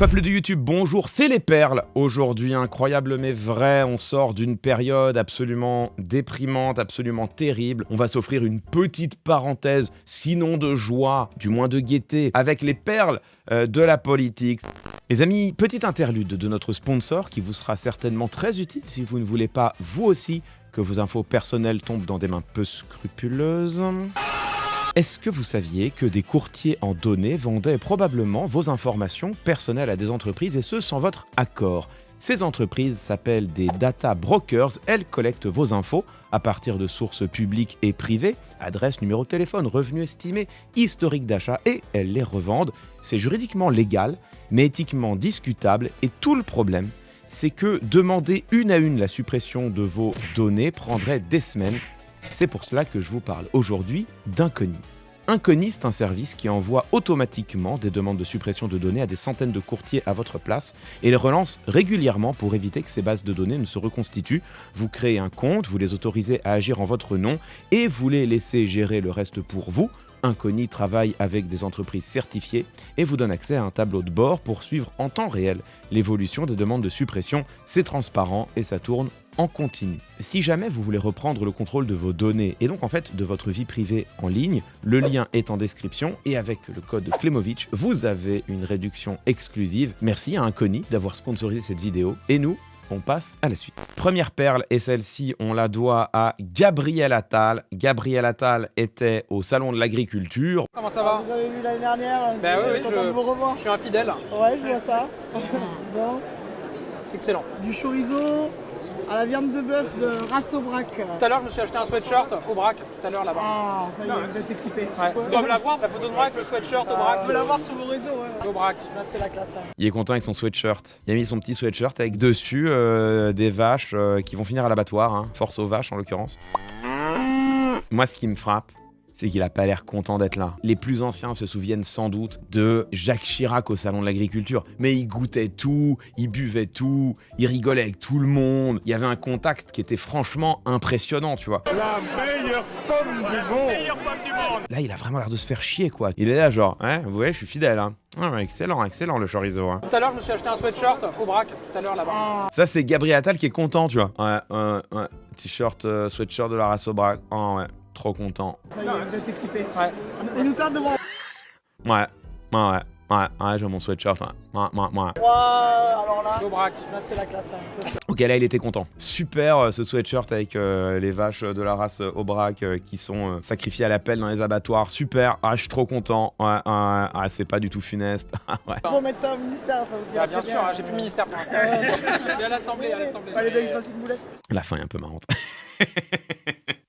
Peuple de YouTube, bonjour, c'est les perles. Aujourd'hui, incroyable mais vrai, on sort d'une période absolument déprimante, absolument terrible. On va s'offrir une petite parenthèse, sinon de joie, du moins de gaieté, avec les perles de la politique. Les amis, petite interlude de notre sponsor qui vous sera certainement très utile si vous ne voulez pas, vous aussi, que vos infos personnelles tombent dans des mains peu scrupuleuses. Est-ce que vous saviez que des courtiers en données vendaient probablement vos informations personnelles à des entreprises et ce sans votre accord? Ces entreprises s'appellent des data brokers, elles collectent vos infos à partir de sources publiques et privées, adresse, numéro de téléphone, revenus estimés, historique d'achat et elles les revendent. C'est juridiquement légal, mais éthiquement discutable et tout le problème, c'est que demander une à une la suppression de vos données prendrait des semaines. C'est pour cela que je vous parle aujourd'hui d'Incogni. Incogni, c'est un service qui envoie automatiquement des demandes de suppression de données à des centaines de courtiers à votre place et les relance régulièrement pour éviter que ces bases de données ne se reconstituent. Vous créez un compte, vous les autorisez à agir en votre nom et vous les laissez gérer le reste pour vous. Incogni travaille avec des entreprises certifiées et vous donne accès à un tableau de bord pour suivre en temps réel l'évolution des demandes de suppression. C'est transparent et ça tourne en continu. Si jamais vous voulez reprendre le contrôle de vos données et donc en fait de votre vie privée en ligne, le lien est en description et avec le code Klemovic, vous avez une réduction exclusive. Merci à Incogni d'avoir sponsorisé cette vidéo et nous, on passe à la suite. Première perle, et celle-ci, on la doit à Gabriel Attal. Gabriel Attal était au Salon de l'Agriculture. Comment ça va? Vous avez vu l'année dernière? Ben oui, content de vous revoir. je suis un fidèle. Ouais, je vois ça. Bon. Excellent. Du chorizo à la viande de bœuf de race Aubrac. Tout à l'heure, je me suis acheté un sweatshirt au Brac, tout à l'heure là-bas. Ah, ça y est, vous êtes équipé. Ouais. Vous devez la voir, la photo de moi avec le sweatshirt au Brac. On peut la voir sur vos réseaux, ouais. Au Brac. Là, c'est la classe. Hein. Il est content avec son sweatshirt. Il a mis son petit sweatshirt avec dessus des vaches qui vont finir à l'abattoir. Hein. Force aux vaches en l'occurrence. Moi, ce qui me frappe, c'est qu'il a pas l'air content d'être là. Les plus anciens se souviennent sans doute de Jacques Chirac au Salon de l'Agriculture. Mais il goûtait tout, il buvait tout, il rigolait avec tout le monde. Il y avait un contact qui était franchement impressionnant, tu vois. La meilleure pomme du monde. Là, il a vraiment l'air de se faire chier, quoi. Il est là genre, hein, vous voyez, je suis fidèle, hein. Ah ouais, excellent, excellent le chorizo, hein. Tout à l'heure, je me suis acheté un sweatshirt au Brac, tout à l'heure là-bas. Ça, c'est Gabriel Attal qui est content, tu vois. Ouais. T-shirt, sweatshirt de la race Aubrac. Oh, ouais. Trop content. Ça y est, vous êtes équipé. Ouais. On nous tarde de voir. Ouais, j'ai mon sweatshirt, ouais. Wow, alors là, Au Brac. là c'est la classe. Hein. Ok, là, il était content. Super, ce sweatshirt avec les vaches de la race Aubrac qui sont sacrifiées à la pelle dans les abattoirs. Super, je suis trop content. Ouais, c'est pas du tout funeste. Ouais. Faut mettre ça au ministère, ça vous dira Bien très sûr, hein, j'ai plus de ministère pour l'instant. Et à l'Assemblée. Allez, ben, je fasse une boulette. La fin est un peu marrante.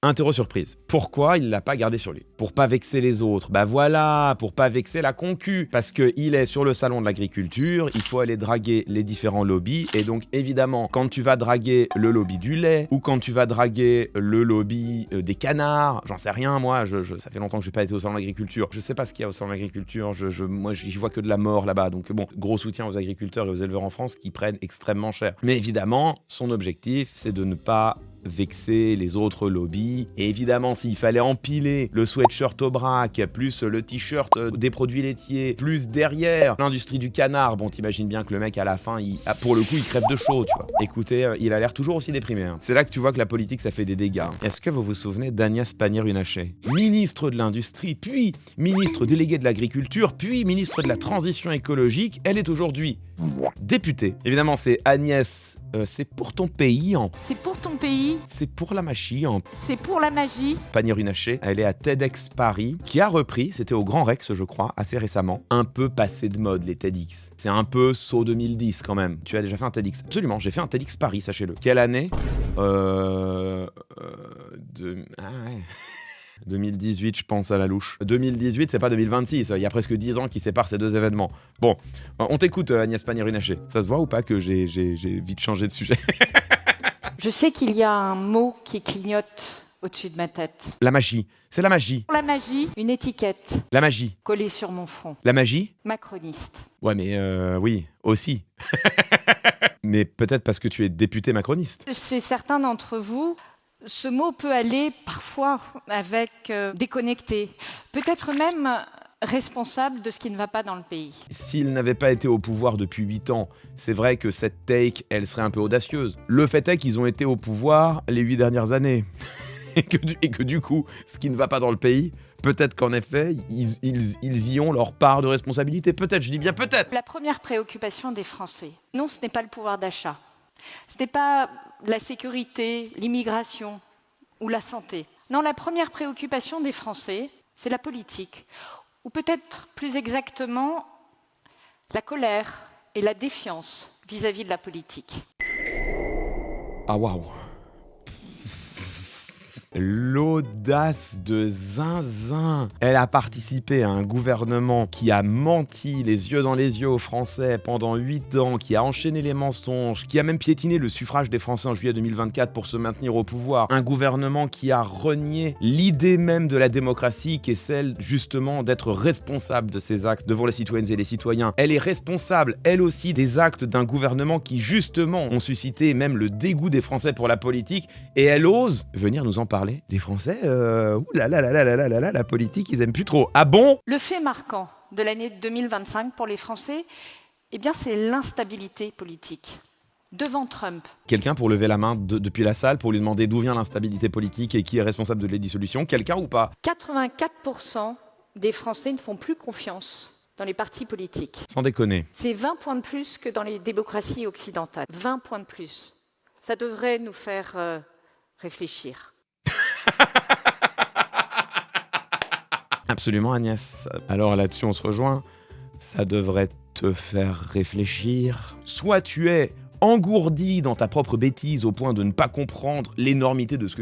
Interro surprise. Pourquoi il l'a pas gardé sur lui? Pour pas vexer les autres. Bah voilà, pour pas vexer la concu. Parce qu'il est sur le salon de l'agriculture, il faut aller draguer les différents lobbies. Et donc évidemment, quand tu vas draguer le lobby du lait, ou quand tu vas draguer le lobby des canards, j'en sais rien moi, ça fait longtemps que j'ai pas été au salon de l'agriculture. Je sais pas ce qu'il y a au salon de l'agriculture, moi j'y vois que de la mort là-bas. Donc bon, gros soutien aux agriculteurs et aux éleveurs en France qui prennent extrêmement cher. Mais évidemment, son objectif, c'est de ne pas vexer les autres lobbies. Et évidemment, s'il fallait empiler le sweatshirt Aubrac, plus le t-shirt des produits laitiers, plus derrière l'industrie du canard, bon, t'imagines bien que le mec, à la fin, pour le coup, il crève de chaud, tu vois. Écoutez, il a l'air toujours aussi déprimé. Hein. C'est là que tu vois que la politique, ça fait des dégâts. Hein. Est-ce que vous vous souvenez d'Agnès Pannier-Runacher, ministre de l'Industrie, puis ministre déléguée de l'Agriculture, puis ministre de la Transition écologique? Elle est aujourd'hui députée. Évidemment, c'est Agnès, c'est pour ton pays, hein. C'est pour ton pays, C'est pour la machie, hein. c'est pour la magie. Pannier-Runacher, elle est à TEDx Paris, qui a repris, c'était au Grand Rex, je crois, assez récemment, un peu passé de mode, les TEDx. C'est un peu saut 2010 quand même. Tu as déjà fait un TEDx? Absolument, j'ai fait un TEDx Paris, sachez-le. Quelle année? Ah ouais. 2018, je pense à la louche. 2018, c'est pas 2026. Il y a presque 10 ans qui séparent ces deux événements. Bon, on t'écoute, Agnès Pannier-Runacher. Ça se voit ou pas que j'ai vite changé de sujet? Je sais qu'il y a un mot qui clignote au-dessus de ma tête. La magie. C'est la magie. Pour la magie, une étiquette La magie. collée sur mon front. La magie? Macroniste. Ouais, mais oui, aussi. Mais peut-être parce que tu es député macroniste. Chez certains d'entre vous, ce mot peut aller parfois avec déconnecté. Peut-être même responsable de ce qui ne va pas dans le pays. S'il n'avait pas été au pouvoir depuis 8 ans, c'est vrai que cette take, elle serait un peu audacieuse. Le fait est qu'ils ont été au pouvoir les 8 dernières années. et que du coup, ce qui ne va pas dans le pays, peut-être qu'en effet, ils y ont leur part de responsabilité. Peut-être, je dis bien peut-être. La première préoccupation des Français, non, ce n'est pas le pouvoir d'achat. Ce n'est pas la sécurité, l'immigration ou la santé. Non, la première préoccupation des Français, c'est la politique. Ou peut-être plus exactement, la colère et la défiance vis-à-vis de la politique. Ah waouh. L'audace de Zinzin. Elle a participé à un gouvernement qui a menti les yeux dans les yeux aux Français pendant 8 ans, qui a enchaîné les mensonges, qui a même piétiné le suffrage des Français en juillet 2024 pour se maintenir au pouvoir. Un gouvernement qui a renié l'idée même de la démocratie, qui est celle justement d'être responsable de ses actes devant les citoyennes et les citoyens. Elle est responsable, elle aussi, des actes d'un gouvernement qui justement ont suscité même le dégoût des Français pour la politique, et elle ose venir nous en parler. Les Français, la politique, ils aiment plus trop. Ah bon ? Le fait marquant de l'année 2025 pour les Français, eh bien, c'est l'instabilité politique. Devant Trump. Quelqu'un pour lever la main depuis la salle pour lui demander d'où vient l'instabilité politique et qui est responsable de la dissolution ? Quelqu'un ou pas ? 84% des Français ne font plus confiance dans les partis politiques. Sans déconner. C'est 20 points de plus que dans les démocraties occidentales. 20 points de plus. Ça devrait nous faire réfléchir. Absolument, Agnès. Alors là-dessus, on se rejoint. Ça devrait te faire réfléchir. Soit tu es engourdi dans ta propre bêtise au point de ne pas comprendre l'énormité de ce que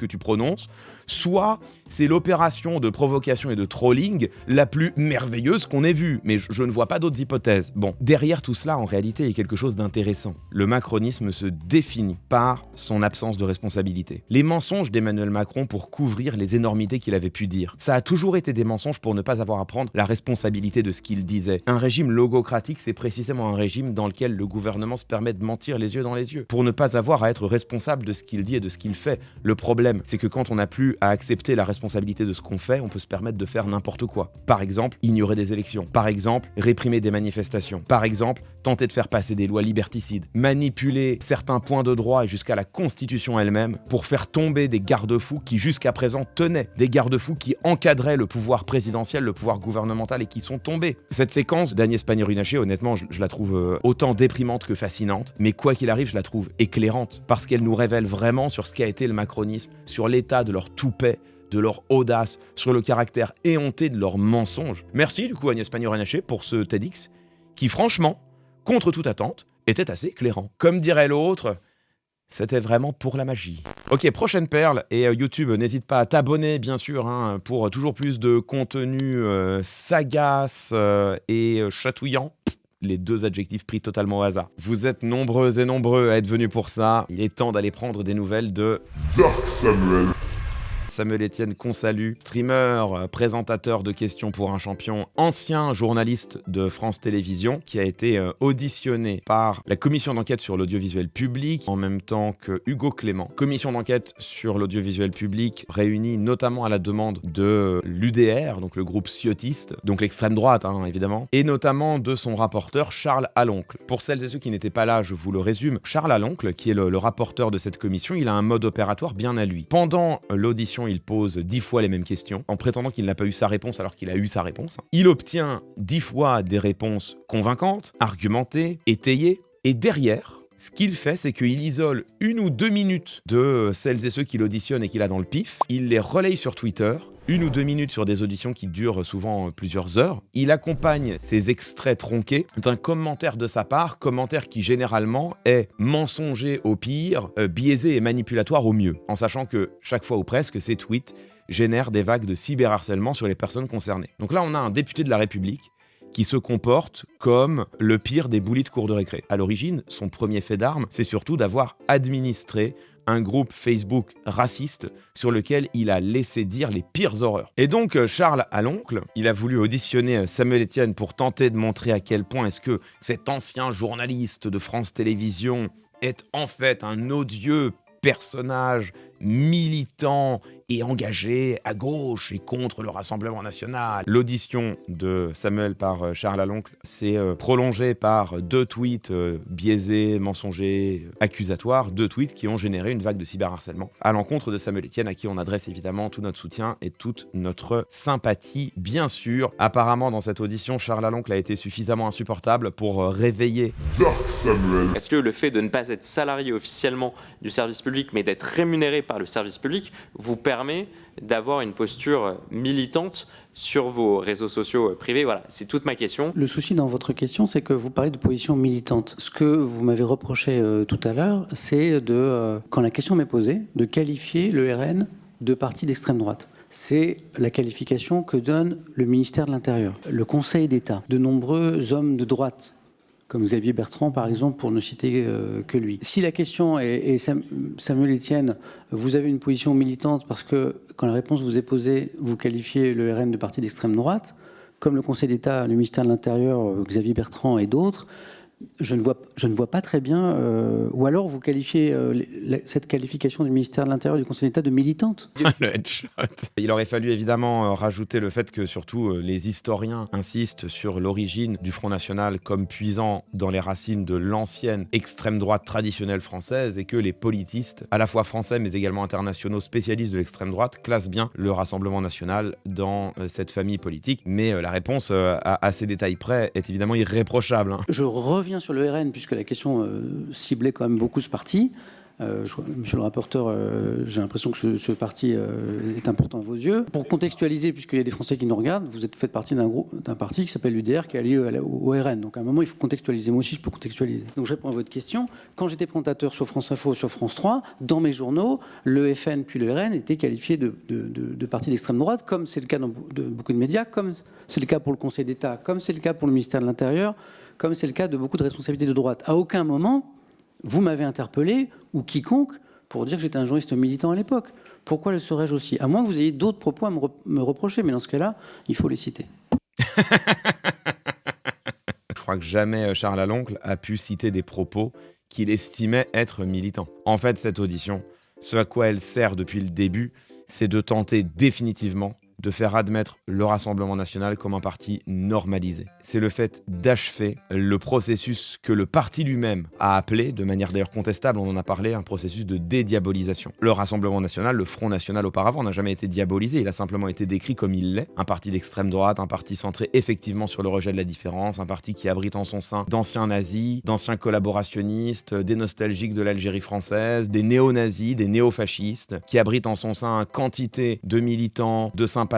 tu prononces, soit c'est l'opération de provocation et de trolling la plus merveilleuse qu'on ait vue. Mais je ne vois pas d'autres hypothèses. Bon, derrière tout cela, en réalité, il y a quelque chose d'intéressant. Le macronisme se définit par son absence de responsabilité. Les mensonges d'Emmanuel Macron pour couvrir les énormités qu'il avait pu dire. Ça a toujours été des mensonges pour ne pas avoir à prendre la responsabilité de ce qu'il disait. Un régime logocratique, c'est précisément un régime dans lequel le gouvernement se permet de mentir les yeux dans les yeux, pour ne pas avoir à être responsable de ce qu'il dit et de ce qu'il fait. Le problème, c'est que quand on n'a plus à accepter la responsabilité de ce qu'on fait, on peut se permettre de faire n'importe quoi. Par exemple, ignorer des élections. Par exemple, réprimer des manifestations. Par exemple, tenter de faire passer des lois liberticides. Manipuler certains points de droit et jusqu'à la Constitution elle-même pour faire tomber des garde-fous qui jusqu'à présent tenaient. Des garde-fous qui encadraient le pouvoir présidentiel, le pouvoir gouvernemental et qui sont tombés. Cette séquence d'Agnès Pannier-Runacher, honnêtement, je la trouve autant déprimante que fascinante, mais quoi qu'il arrive, je la trouve éclairante parce qu'elle nous révèle vraiment sur ce qu'a été le macronisme, sur l'état de leur toupet, de leur audace, sur le caractère éhonté de leurs mensonges. Merci du coup Agnès Pannier-Runacher pour ce TEDx qui franchement, contre toute attente, était assez éclairant. Comme dirait l'autre, c'était vraiment pour la magie. Ok, prochaine perle, et YouTube, n'hésite pas à t'abonner bien sûr pour toujours plus de contenu sagace et chatouillant. Les 2 adjectifs pris totalement au hasard. Vous êtes nombreux et nombreux à être venus pour ça. Il est temps d'aller prendre des nouvelles de Dark Samuel. Samuel Etienne qu'on salue, streamer, présentateur de questions pour un champion, ancien journaliste de France Télévisions, qui a été auditionné par la commission d'enquête sur l'audiovisuel public, en même temps que Hugo Clément. Commission d'enquête sur l'audiovisuel public réunie notamment à la demande de l'UDR, donc le groupe ciotiste, donc l'extrême droite évidemment, et notamment de son rapporteur Charles Aloncle. Pour celles et ceux qui n'étaient pas là, je vous le résume, Charles Aloncle, qui est le rapporteur de cette commission, il a un mode opératoire bien à lui. Pendant l'audition, il pose 10 fois les mêmes questions, en prétendant qu'il n'a pas eu sa réponse alors qu'il a eu sa réponse. Il obtient 10 fois des réponses convaincantes, argumentées, étayées, et derrière, ce qu'il fait, c'est qu'il isole 1 ou 2 minutes de celles et ceux qu'il auditionne et qu'il a dans le pif, il les relaye sur Twitter, 1 ou 2 minutes sur des auditions qui durent souvent plusieurs heures. Il accompagne ces extraits tronqués d'un commentaire de sa part, commentaire qui généralement est mensonger au pire, biaisé et manipulatoire au mieux, en sachant que chaque fois ou presque, ces tweets génèrent des vagues de cyberharcèlement sur les personnes concernées. Donc là, on a un député de la République qui se comporte comme le pire des boulis de cour de récré. À l'origine, son premier fait d'armes, c'est surtout d'avoir administré un groupe Facebook raciste sur lequel il a laissé dire les pires horreurs. Et donc Charles Aloncle, il a voulu auditionner Samuel Etienne pour tenter de montrer à quel point est-ce que cet ancien journaliste de France Télévisions est en fait un odieux personnage militant et engagé à gauche et contre le Rassemblement national. L'audition de Samuel par Charles Laloncle s'est prolongée par 2 tweets biaisés, mensongers, accusatoires, 2 tweets qui ont généré une vague de cyberharcèlement à l'encontre de Samuel Etienne, à qui on adresse évidemment tout notre soutien et toute notre sympathie, bien sûr. Apparemment, dans cette audition, Charles Laloncle a été suffisamment insupportable pour réveiller Dark Samuel. Est-ce que le fait de ne pas être salarié officiellement du service public, mais d'être rémunéré par le service public, vous permet d'avoir une posture militante sur vos réseaux sociaux privés? Voilà, c'est toute ma question. Le souci dans votre question, c'est que vous parlez de position militante. Ce que vous m'avez reproché tout à l'heure, c'est quand la question m'est posée, de qualifier le RN de parti d'extrême droite. C'est la qualification que donne le ministère de l'Intérieur, le Conseil d'État, de nombreux hommes de droite, comme Xavier Bertrand, par exemple, pour ne citer que lui. Si la question est Samuel Etienne, vous avez une position militante parce que, quand la réponse vous est posée, vous qualifiez le RN de parti d'extrême droite, comme le Conseil d'État, le ministère de l'Intérieur, Xavier Bertrand et d'autres, je ne vois pas très bien, ou alors vous qualifiez cette qualification du ministère de l'Intérieur, du Conseil d'État de militante. le headshot. Il aurait fallu évidemment rajouter le fait que surtout les historiens insistent sur l'origine du Front National comme puisant dans les racines de l'ancienne extrême droite traditionnelle française et que les politistes, à la fois français mais également internationaux spécialistes de l'extrême droite, classent bien le Rassemblement National dans cette famille politique. Mais la réponse à ces détails près est évidemment irréprochable. Je reviens sur le RN, puisque la question ciblait quand même beaucoup ce parti. Monsieur le rapporteur, j'ai l'impression que ce parti est important à vos yeux. Pour contextualiser, puisqu'il y a des Français qui nous regardent, vous faites partie d'un parti qui s'appelle l'UDR, qui est allié au RN. Donc à un moment, il faut contextualiser. Moi aussi, je peux contextualiser. Donc je réponds à votre question. Quand j'étais présentateur sur France Info, sur France 3, dans mes journaux, le FN puis le RN étaient qualifiés de parti d'extrême droite, comme c'est le cas de beaucoup de médias, comme c'est le cas pour le Conseil d'État, comme c'est le cas pour le ministère de l'Intérieur, comme c'est le cas de beaucoup de responsabilités de droite. À aucun moment, vous m'avez interpellé, ou quiconque, pour dire que j'étais un journaliste militant à l'époque. Pourquoi le serais-je aussi? À moins que vous ayez d'autres propos à me reprocher, mais dans ce cas-là, il faut les citer. Je crois que jamais Charles Laloncle a pu citer des propos qu'il estimait être militants. En fait, cette audition, ce à quoi elle sert depuis le début, c'est de tenter définitivement de faire admettre le Rassemblement national comme un parti normalisé. C'est le fait d'achever le processus que le parti lui-même a appelé, de manière d'ailleurs contestable, on en a parlé, un processus de dédiabolisation. Le Rassemblement national, le Front national auparavant, n'a jamais été diabolisé, il a simplement été décrit comme il l'est, un parti d'extrême droite, un parti centré effectivement sur le rejet de la différence, un parti qui abrite en son sein d'anciens nazis, d'anciens collaborationnistes, des nostalgiques de l'Algérie française, des néo-nazis, des néo-fascistes, qui abrite en son sein quantité de militants, de sympathisants,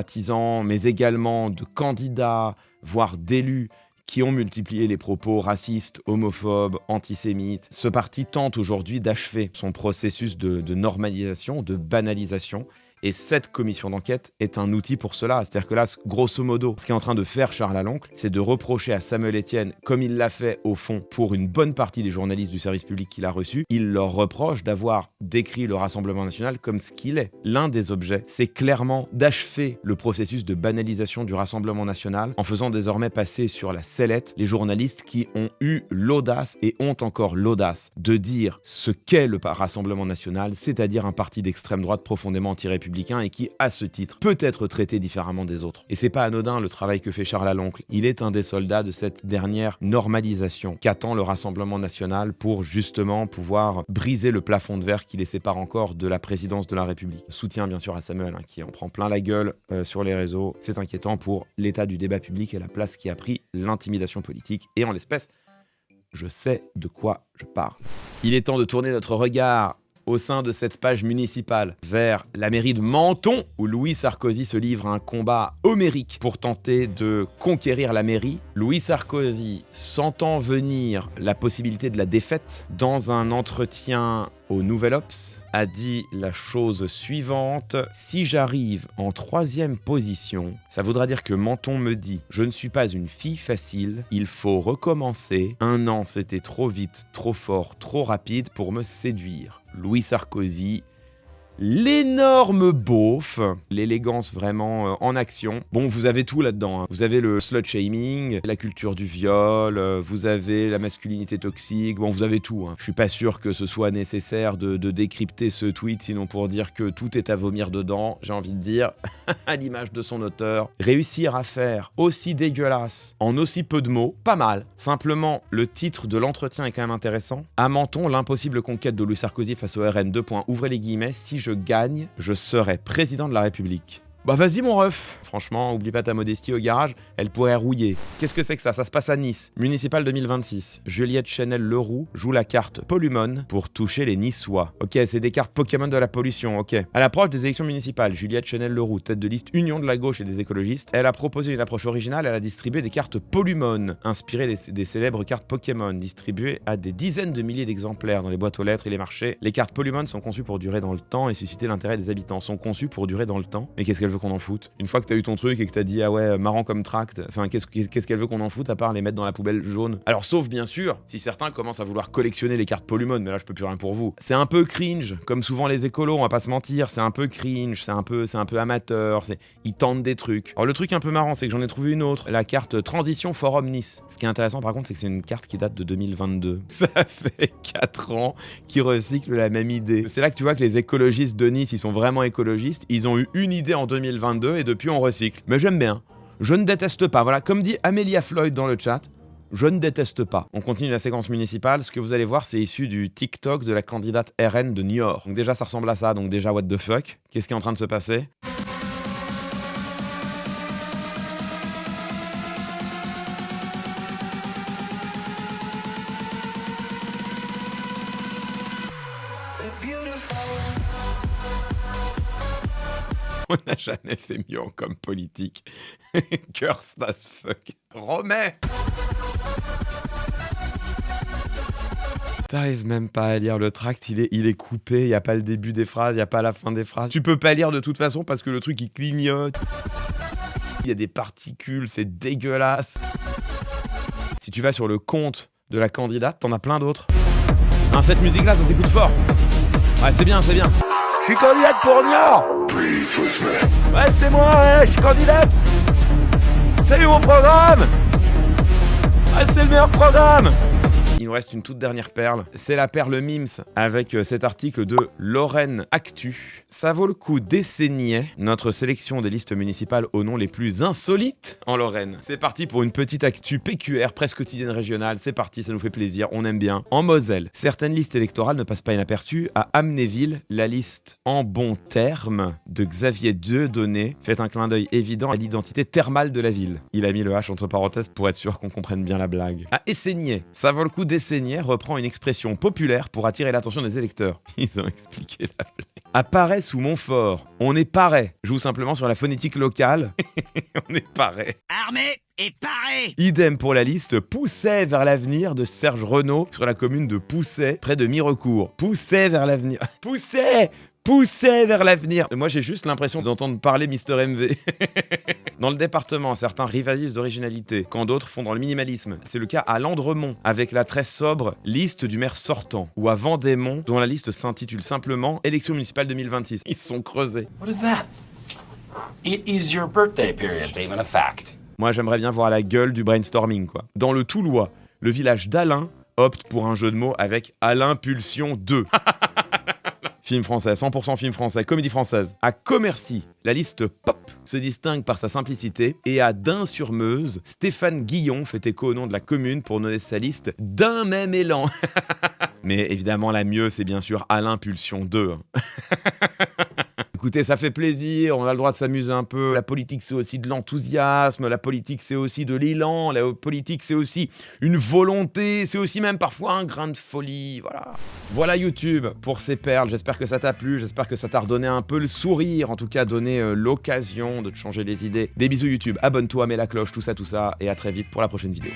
mais également de candidats, voire d'élus, qui ont multiplié les propos racistes, homophobes, antisémites. Ce parti tente aujourd'hui d'achever son processus de normalisation, de banalisation. Et cette commission d'enquête est un outil pour cela. C'est-à-dire que là, grosso modo, ce qu'est en train de faire Charles Laloncle, c'est de reprocher à Samuel Etienne, comme il l'a fait au fond pour une bonne partie des journalistes du service public qu'il a reçus, il leur reproche d'avoir décrit le Rassemblement national comme ce qu'il est. L'un des objets, c'est clairement d'achever le processus de banalisation du Rassemblement national en faisant désormais passer sur la sellette les journalistes qui ont eu l'audace et ont encore l'audace de dire ce qu'est le Rassemblement national, c'est-à-dire un parti d'extrême droite profondément anti-républicain et qui, à ce titre, peut être traité différemment des autres. Et c'est pas anodin le travail que fait Charles Laloncle. Il est un des soldats de cette dernière normalisation qu'attend le Rassemblement national pour justement pouvoir briser le plafond de verre qui les sépare encore de la présidence de la République. Soutien bien sûr à Samuel, qui en prend plein la gueule sur les réseaux. C'est inquiétant pour l'état du débat public et la place qui a pris l'intimidation politique. Et en l'espèce, je sais de quoi je parle. Il est temps de tourner notre regard au sein de cette page municipale vers la mairie de Menton, où Louis Sarkozy se livre à un combat homérique pour tenter de conquérir la mairie. Louis Sarkozy, sentant venir la possibilité de la défaite, dans un entretien au Nouvel Obs, a dit la chose suivante: si j'arrive en 3e position, ça voudra dire que Menton me dit je ne suis pas une fille facile, il faut recommencer. 1 an, c'était trop vite, trop fort, trop rapide pour me séduire. Louis Sarkozy, l'énorme beauf, l'élégance vraiment en action. Bon, vous avez tout là-dedans, hein. Vous avez le slut-shaming, la culture du viol, vous avez la masculinité toxique, bon, vous avez tout, hein. Je suis pas sûr que ce soit nécessaire de décrypter ce tweet, sinon pour dire que tout est à vomir dedans, j'ai envie de dire, à l'image de son auteur. Réussir à faire aussi dégueulasse, en aussi peu de mots, pas mal. Simplement, le titre de l'entretien est quand même intéressant. À Menton, l'impossible conquête de Louis Sarkozy face au RN, ouvrez les guillemets, si je gagne, je serai président de la République. Bah vas-y mon ref, franchement, oublie pas ta modestie au garage, elle pourrait rouiller. Qu'est-ce que c'est que ça? Ça se passe à Nice, municipal 2026. Juliette Chanel-Leroux joue la carte Polumon pour toucher les Niçois. Ok, c'est des cartes Pokémon de la pollution, ok. À l'approche des élections municipales, Juliette Chanel-Leroux, tête de liste Union de la gauche et des écologistes, elle a proposé une approche originale, elle a distribué des cartes Polumon, inspirées des célèbres cartes Pokémon, distribuées à des dizaines de milliers d'exemplaires dans les boîtes aux lettres et les marchés. Les cartes Polumon sont conçues pour durer dans le temps et susciter l'intérêt des habitants. Sont conçues pour durer dans le temps. Mais qu'est-ce qu'elle veut qu'on en foute? Une fois que t'as eu ton truc et que t'as dit ah ouais marrant comme tract, enfin qu'est-ce qu'elle veut qu'on en foute à part les mettre dans la poubelle jaune? Alors sauf bien sûr si certains commencent à vouloir collectionner les cartes Polumon, mais là je peux plus rien pour vous. C'est un peu cringe, comme souvent les écolos, on va pas se mentir, c'est un peu cringe, c'est un peu amateur, ils tentent des trucs. Alors le truc un peu marrant c'est que j'en ai trouvé une autre, la carte Transition Forum Nice. Ce qui est intéressant par contre c'est que c'est une carte qui date de 2022. Ça fait 4 ans qu'ils recyclent la même idée. C'est là que tu vois que les écologistes de Nice ils sont vraiment écologistes, ils ont eu une idée en 2022 et depuis on recycle. Mais j'aime bien. Je ne déteste pas. Voilà, comme dit Amelia Floyd dans le chat, je ne déteste pas. On continue la séquence municipale. Ce que vous allez voir, c'est issu du TikTok de la candidate RN de Niort. Donc déjà, ça ressemble à ça. Donc déjà, what the fuck? Qu'est-ce qui est en train de se passer? On n'a jamais fait mieux en com politique. Curse as fuck. Remets! T'arrives même pas à lire le tract, il est coupé, il y a pas le début des phrases, il y a pas la fin des phrases. Tu peux pas lire de toute façon parce que le truc il clignote. Il y a des particules, c'est dégueulasse. Si tu vas sur le compte de la candidate, t'en as plein d'autres. Hein, cette musique-là, ça s'écoute fort. Ouais, c'est bien, c'est bien. Je suis candidate pour Niort. Ouais, c'est moi, ouais, je suis candidate. T'as vu mon programme? Ah, c'est le meilleur programme. Il nous reste une toute dernière perle. C'est la perle Mims avec cet article de Lorraine Actu. Ça vaut le coup d'essayer notre sélection des listes municipales aux noms les plus insolites en Lorraine. C'est parti pour une petite actu PQR, presque quotidienne régionale. C'est parti, ça nous fait plaisir, on aime bien. En Moselle, certaines listes électorales ne passent pas inaperçues. À Amnéville, la liste En bons termes de Xavier Dieudonné fait un clin d'œil évident à l'identité thermale de la ville. Il a mis le H entre parenthèses pour être sûr qu'on comprenne bien la blague. À Esseigné, ça vaut le coup d'Esseigné reprend une expression populaire pour attirer l'attention des électeurs. Ils ont expliqué la blague. À Paray sous Montfort, on est paré. Joue simplement sur la phonétique locale. On est paré. Armé et paré. Idem pour la liste Pousset vers l'avenir de Serge Renaud sur la commune de Pousset, près de Mirecourt. Pousset vers l'avenir. Pousset vers l'avenir. Moi, j'ai juste l'impression d'entendre parler Mister MV. Dans le département, certains rivalisent d'originalité, quand d'autres font dans le minimalisme. C'est le cas à Landremont, avec la très sobre liste du maire sortant, ou à Vendémont, dont la liste s'intitule simplement Élection municipale 2026. Ils se sont creusés. What is that? It is your birthday period. Statement of fact. Moi, j'aimerais bien voir la gueule du brainstorming, quoi. Dans le Toulois, le village d'Alain opte pour un jeu de mots avec Alain Pulsion 2. Film français, 100% film français, comédie française. À Commercy, la liste pop se distingue par sa simplicité. Et à Dain-sur-Meuse, Stéphane Guillon fait écho au nom de la commune pour nommer sa liste d'un même élan. Mais évidemment, la mieux, c'est bien sûr Alain Pulsion 2. Écoutez, ça fait plaisir, on a le droit de s'amuser un peu. La politique, c'est aussi de l'enthousiasme, la politique, c'est aussi de l'élan, la politique, c'est aussi une volonté, c'est aussi même parfois un grain de folie, voilà. Voilà YouTube pour ces perles, j'espère que ça t'a plu, j'espère que ça t'a redonné un peu le sourire, en tout cas donné l'occasion de te changer les idées. Des bisous YouTube, abonne-toi, mets la cloche, tout ça, et à très vite pour la prochaine vidéo.